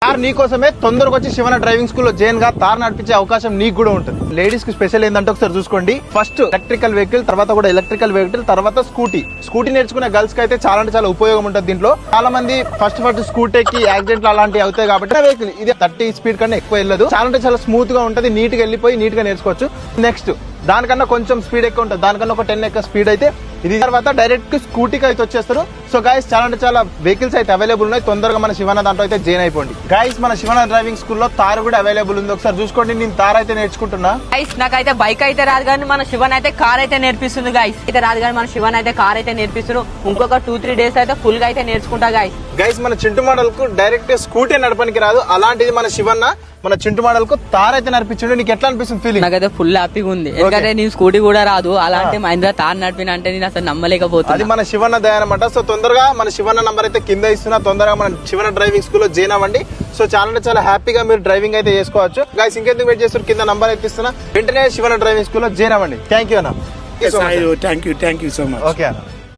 Car నీకోసమే తొందరగా వచ్చి శివన డ్రైవింగ్ స్కూల్ లో జైన్ గా కార్ నడిపించే అవకాశం నీకు కూడా ఉంటుంది. లేడీస్ కి స్పెషల్ ఏంటంటే ఒకసారి చూసుకోండి, ఫస్ట్ ఎలక్ట్రికల్ వెహికల్, తర్వాత కూడా ఎలక్ట్రికల్ వెహికల్, తర్వాత స్కూటీ నేర్చుకునే గర్ల్స్ కి అయితే చాలా అంటే చాలా ఉపయోగం ఉంటుంది. దీంట్లో చాలా మంది ఫస్ట్ స్కూటీకి యాక్సిడెంట్లు అలాంటివి అవుతాయి కాబట్టి వెహికల్ ఇది 30 స్పీడ్ కన్నా ఎక్కువ వెళ్ళదు. చాలా అంటే చాలా స్మూత్ గా ఉంటుంది, నీట్ గా వెళ్ళిపోయి నీట్ గా నేర్చుకోవచ్చు. నెక్స్ట్ దానికన్నా కొంచెం స్పీడ్ ఎక్కువ ఉంటుంది, దానికన్నా ఒక 10 ఎక్కువ స్పీడ్ అయితే ఇది. తర్వాత డైరెక్ట్ స్కూటీకి అయితే వచ్చేస్తారు. సో గైస్ చాలా అంటే చాలా వెహికల్స్ అయితే అవైలబుల్ ఉన్నాయి. తొందరగా మన శివన దాంట్లో అయితే జాయిన్ అయిపోండి. గైస్ మన శివన డ్రైవింగ్ స్కూల్లో తారు కూడా అవైలబుల్ ఉంది, ఒకసారి చూసుకోండి. నేను తారు అయితే నేర్చుకుంటున్నా. గైస్ నాకైతే బైక్ అయితే రాదు కానీ మన శివన్ అయితే కార్ అయితే నేర్పిస్తుంది. గైస్ అయితే రాదు కానీ మన శివన్ అయితే కార్ అయితే నేర్పిస్తున్నారు. ఇంకొక 2-3 డేస్ అయితే ఫుల్ గా అయితే నేర్చుకుంటా. గైస్ మన చింటు మోడల్ కు డైరెక్ట్ స్కూటీ నడపడానికి రాదు, అలాంటిది మన శివన్న మన చింటు మోడల్ కు తార్ అయితే నడిపించండి. నీకు ఎట్లా అనిపిస్తుంది ఫీలింగ్? నాకైతే ఫుల్ హ్యాపీగా ఉంది, ఎందుకంటే నేను స్కూటీ కూడా రాదు, అలాంటి మహేంద్ర తార్ నడిపిన అంటే నేను అసలు నమ్మలేకపోతున్నా. అది మన శివన్న దయ అనమాట. సో తొందరగా మన శివన్న నంబర్ అయితే కింద ఇస్తున్నా, తొందరగా మన శివన్న డ్రైవింగ్ స్కూల్ లో జాయిన్ అవ్వండి. సో చాలా అంటే చాలా హ్యాపీగా మీరు డ్రైవింగ్ అయితే చేసుకోవచ్చు. గైస్ ఇంకెందుకు వెయిట్ చేస్తారు, కింద నంబర్ అయితే ఇస్తున్నా, వెంటనే శివన్న డ్రైవింగ్ స్కూల్ లో జాయిన్ అవ్వండి. థ్యాంక్ యూ అన్న. Thank you so much. Okay అన్న.